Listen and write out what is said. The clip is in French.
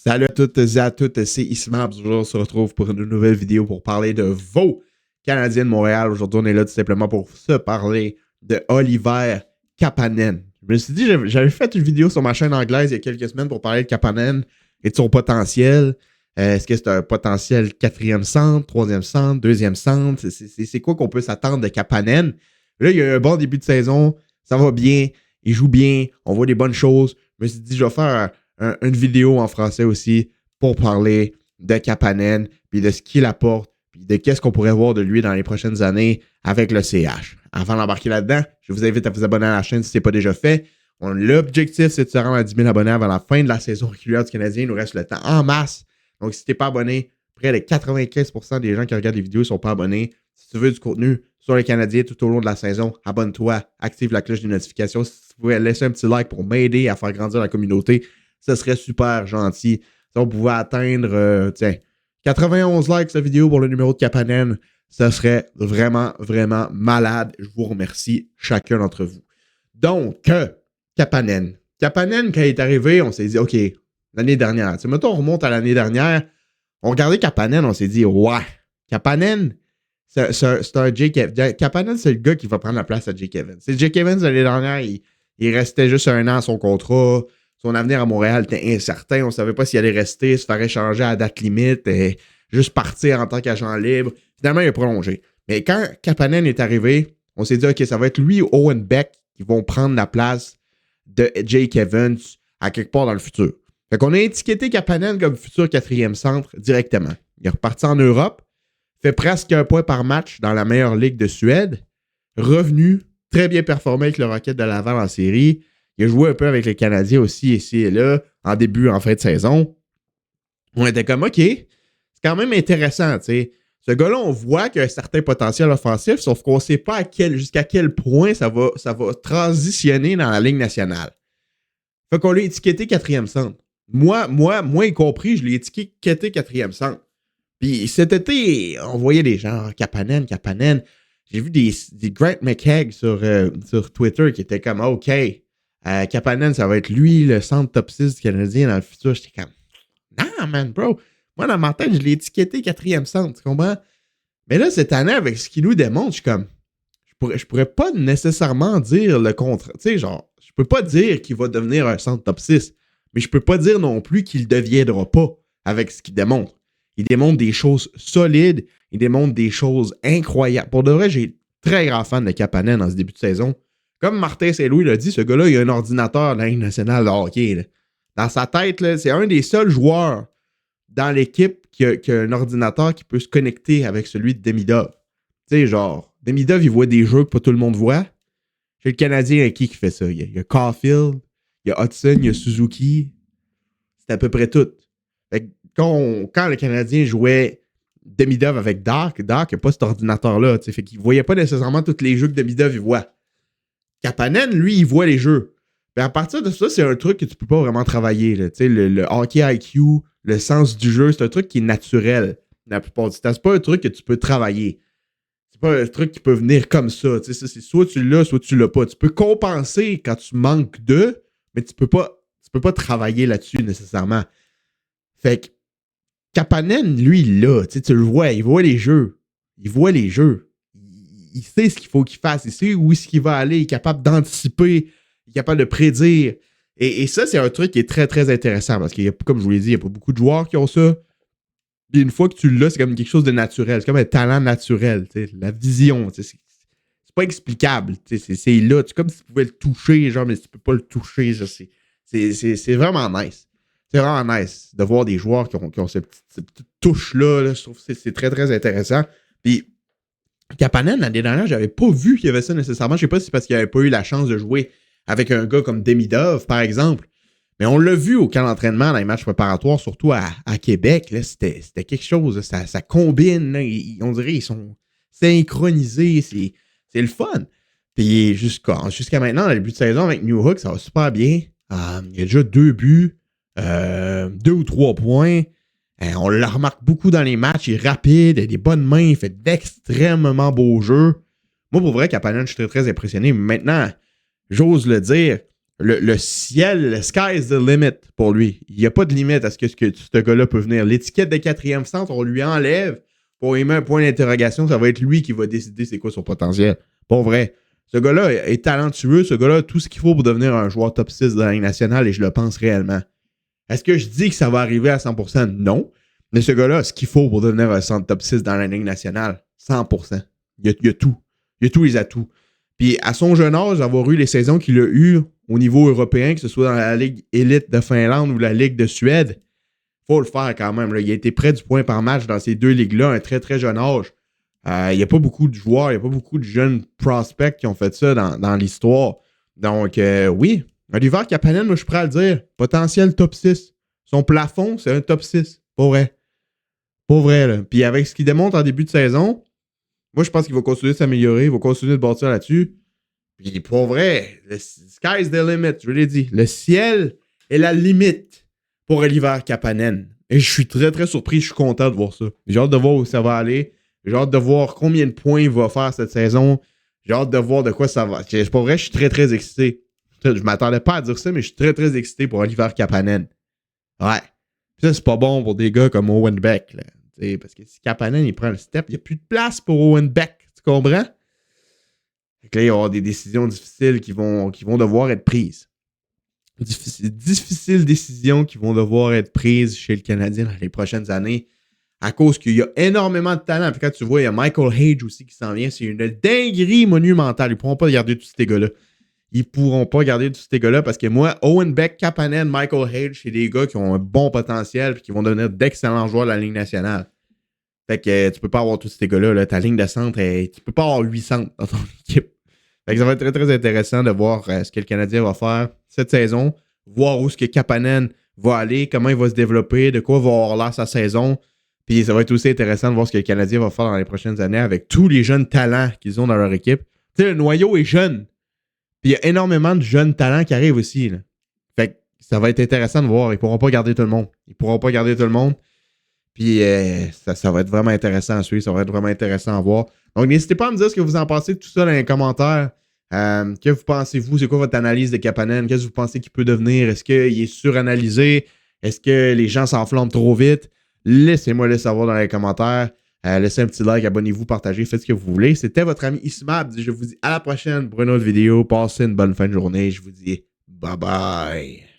Salut à toutes et à toutes, c'est Ismar. Aujourd'hui, on se retrouve pour une nouvelle vidéo pour parler de vos Canadiens de Montréal. Aujourd'hui, on est là tout simplement pour se parler de Oliver Kapanen. Je me suis dit, j'avais fait une vidéo sur ma chaîne anglaise il y a quelques semaines pour parler de Kapanen et de son potentiel. Est-ce que c'est un potentiel 4e centre, 3e centre, 2e centre? C'est quoi qu'on peut s'attendre de Kapanen? Là, il y a eu un bon début de saison, ça va bien, il joue bien, on voit des bonnes choses. Je me suis dit, je vais faire une vidéo en français aussi pour parler de Kapanen, puis de ce qu'il apporte, puis de qu'est-ce qu'on pourrait voir de lui dans les prochaines années avec le CH. Avant d'embarquer là-dedans, je vous invite à vous abonner à la chaîne si ce n'est pas déjà fait. L'objectif, c'est de se rendre à 10 000 abonnés avant la fin de la saison régulière du Canadien. Il nous reste le temps en masse. Donc, si tu n'es pas abonné, près de 95% des gens qui regardent les vidéos ne sont pas abonnés. Si tu veux du contenu sur les Canadiens tout au long de la saison, abonne-toi, active la cloche des notifications. Si tu pouvais laisser un petit like pour m'aider à faire grandir la communauté, ce serait super gentil. Si on pouvait atteindre 91 likes cette vidéo pour le numéro de Kapanen, ce serait vraiment, vraiment malade. Je vous remercie chacun d'entre vous. Donc, Kapanen. Kapanen, quand il est arrivé, on s'est dit, OK, l'année dernière. Mettons, on remonte à l'année dernière. On regardait Kapanen, on s'est dit, ouais, Kapanen, c'est un Jake Evans. Kapanen, c'est le gars qui va prendre la place à Jake Evans. C'est Jake Evans, l'année dernière, il restait juste un an à son contrat. Son avenir à Montréal était incertain. On ne savait pas s'il allait rester, se faire échanger à date limite, et juste partir en tant qu'agent libre. Finalement, il a prolongé. Mais quand Kapanen est arrivé, on s'est dit, OK, ça va être lui ou Owen Beck qui vont prendre la place de Jake Evans à quelque part dans le futur. Fait qu'on a étiqueté Kapanen comme futur 4e centre directement. Il est reparti en Europe, fait presque un point par match dans la meilleure ligue de Suède, revenu, très bien performé avec le Rocket de Laval en série. Il a joué un peu avec les Canadiens aussi, ici et là, en début, en fin de saison. On était comme, OK, c'est quand même intéressant, tu sais. Ce gars-là, on voit qu'il a un certain potentiel offensif, sauf qu'on ne sait pas jusqu'à quel point ça va transitionner dans la Ligue nationale. Fait qu'on l'a étiqueté 4e centre. Moi y compris, je l'ai étiqueté 4e centre. Puis cet été, on voyait des gens, Kapanen. J'ai vu des Grant McHagg sur Twitter qui étaient comme, OK, Kapanen, ça va être lui, le centre top 6 du Canadien dans le futur. J'étais comme, non, man, bro. Moi, dans ma tête, je l'ai étiqueté 4e centre, tu comprends? Mais là, cette année, avec ce qu'il nous démontre, je suis comme, je pourrais pas nécessairement dire le contraire. Tu sais, genre, je peux pas dire qu'il va devenir un centre top 6, mais je peux pas dire non plus qu'il ne deviendra pas avec ce qu'il démontre. Il démontre des choses solides, il démontre des choses incroyables. Pour de vrai, j'ai très grand fan de Kapanen dans ce début de saison. Comme Martin Saint-Louis l'a dit, ce gars-là, il a un ordinateur de la Ligue nationale de hockey. Là. Dans sa tête, là, c'est un des seuls joueurs dans l'équipe qui a un ordinateur qui peut se connecter avec celui de Demidov. Tu sais, genre, Demidov, il voit des jeux que pas tout le monde voit. Chez le Canadien, il y a qui fait ça? Il y a Caulfield, il y a Hudson, il y a Suzuki. C'est à peu près tout. Fait que quand le Canadien jouait Demidov avec Dark n'a pas cet ordinateur-là. Fait qu'il ne voyait pas nécessairement tous les jeux que Demidov il voit. Kapanen, lui, il voit les jeux. Mais à partir de ça, c'est un truc que tu peux pas vraiment travailler. Là. Le hockey IQ, le sens du jeu, c'est un truc qui est naturel la plupart du temps. C'est pas un truc que tu peux travailler. C'est pas un truc qui peut venir comme ça. C'est soit tu l'as, soit tu l'as pas. Tu peux compenser quand tu manques de, mais tu peux pas travailler là-dessus nécessairement. Fait que Kapanen, lui, il l'a. Tu le vois, il voit les jeux. Il voit les jeux. Il sait ce qu'il faut qu'il fasse. Il sait où est-ce qu'il va aller. Il est capable d'anticiper. Il est capable de prédire. Et ça, c'est un truc qui est très, très intéressant parce que, comme je vous l'ai dit, il n'y a pas beaucoup de joueurs qui ont ça. Puis une fois que tu l'as, c'est comme quelque chose de naturel. C'est comme un talent naturel. La vision. C'est pas explicable. C'est là. C'est comme si tu pouvais le toucher, genre, mais tu peux pas le toucher. C'est vraiment nice. C'est vraiment nice de voir des joueurs qui ont cette petite touche-là. Là. Je trouve que c'est très, très intéressant. Puis, Kapanen, l'année dernière, j'avais pas vu qu'il y avait ça nécessairement. Je sais pas si c'est parce qu'il n'avait pas eu la chance de jouer avec un gars comme Demidov, par exemple. Mais on l'a vu au camp d'entraînement dans les matchs préparatoires, surtout à Québec. Là, c'était quelque chose. Ça combine. Là, on dirait qu'ils sont synchronisés. C'est le fun. Puis jusqu'à maintenant, dans le début de saison avec New Hook, ça va super bien. Il y a déjà 2 buts. 2 ou 3 points. On le remarque beaucoup dans les matchs. Il est rapide, il a des bonnes mains, il fait d'extrêmement beaux jeux. Moi, pour vrai, Kapanen, je suis très, très impressionné. Mais maintenant, j'ose le dire, le ciel, le sky is the limit pour lui. Il n'y a pas de limite à ce que ce gars-là peut venir. L'étiquette de 4e centre, on lui enlève. Pour y mettre un point d'interrogation, ça va être lui qui va décider c'est quoi son potentiel. Pas vrai. Ce gars-là est talentueux. Ce gars-là a tout ce qu'il faut pour devenir un joueur top 6 de la Ligue nationale et je le pense réellement. Est-ce que je dis que ça va arriver à 100%? Non. Mais ce gars-là a ce qu'il faut pour devenir un centre top 6 dans la Ligue nationale. 100%. Il y a tout. Il y a tous les atouts. Puis à son jeune âge, avoir eu les saisons qu'il a eues au niveau européen, que ce soit dans la Ligue élite de Finlande ou la Ligue de Suède, faut le faire quand même. Là. Il a été près du point par match dans ces deux ligues-là, un très très jeune âge. Il n'y a pas beaucoup de joueurs, il n'y a pas beaucoup de jeunes prospects qui ont fait ça dans l'histoire. Donc oui, Oliver Kapanen, moi je suis prêt à le dire, potentiel top 6. Son plafond, c'est un top 6. Pas vrai. Pas vrai, là. Puis avec ce qu'il démontre en début de saison, moi je pense qu'il va continuer de s'améliorer, il va continuer de bâtir là-dessus. Puis pour vrai, le sky's the limit, je l'ai dit. Le ciel est la limite pour Oliver Kapanen. Et je suis très très surpris, je suis content de voir ça. J'ai hâte de voir où ça va aller. J'ai hâte de voir combien de points il va faire cette saison. J'ai hâte de voir de quoi ça va. C'est pas vrai, je suis très très excité. Je m'attendais pas à dire ça, mais je suis très très excité pour Oliver Kapanen. Ouais. Puis ça, c'est pas bon pour des gars comme Owen Beck. Là. Parce que si Kapanen il prend le step, il n'y a plus de place pour Owen Beck. Tu comprends? Fait que là, il va y avoir des décisions difficiles qui vont devoir être prises. Difficiles décisions qui vont devoir être prises chez le Canadien dans les prochaines années à cause qu'il y a énormément de talent. Puis quand tu vois, il y a Michael Hage aussi qui s'en vient. C'est une dinguerie monumentale. Ils ne pourront pas garder tous ces gars-là. Ils pourront pas garder tous ces gars-là parce que moi, Owen Beck, Kapanen, Michael Hage, c'est des gars qui ont un bon potentiel et qui vont devenir d'excellents joueurs de la Ligue nationale. Fait que tu peux pas avoir tous ces gars-là. Là. Ta ligne de centre, tu peux pas avoir 8 centres dans ton équipe. Fait que ça va être très, très intéressant de voir ce que le Canadien va faire cette saison, voir où ce que Kapanen va aller, comment il va se développer, de quoi va avoir l'air sa saison. Puis ça va être aussi intéressant de voir ce que le Canadien va faire dans les prochaines années avec tous les jeunes talents qu'ils ont dans leur équipe. Tu sais, le noyau est jeune. Puis il y a énormément de jeunes talents qui arrivent aussi. Là. Fait que ça va être intéressant de voir. Ils pourront pas garder tout le monde. Puis ça va être vraiment intéressant à suivre. Ça va être vraiment intéressant à voir. Donc, n'hésitez pas à me dire ce que vous en pensez de tout ça dans les commentaires. Que vous pensez-vous? C'est quoi votre analyse de Kapanen? Qu'est-ce que vous pensez qu'il peut devenir? Est-ce qu'il est suranalysé? Est-ce que les gens s'enflamment trop vite? Laissez-moi le savoir dans les commentaires. Laissez un petit like, abonnez-vous, partagez, faites ce que vous voulez. C'était votre ami Ismab. Je vous dis à la prochaine pour une autre vidéo. Passez une bonne fin de journée. Je vous dis bye bye.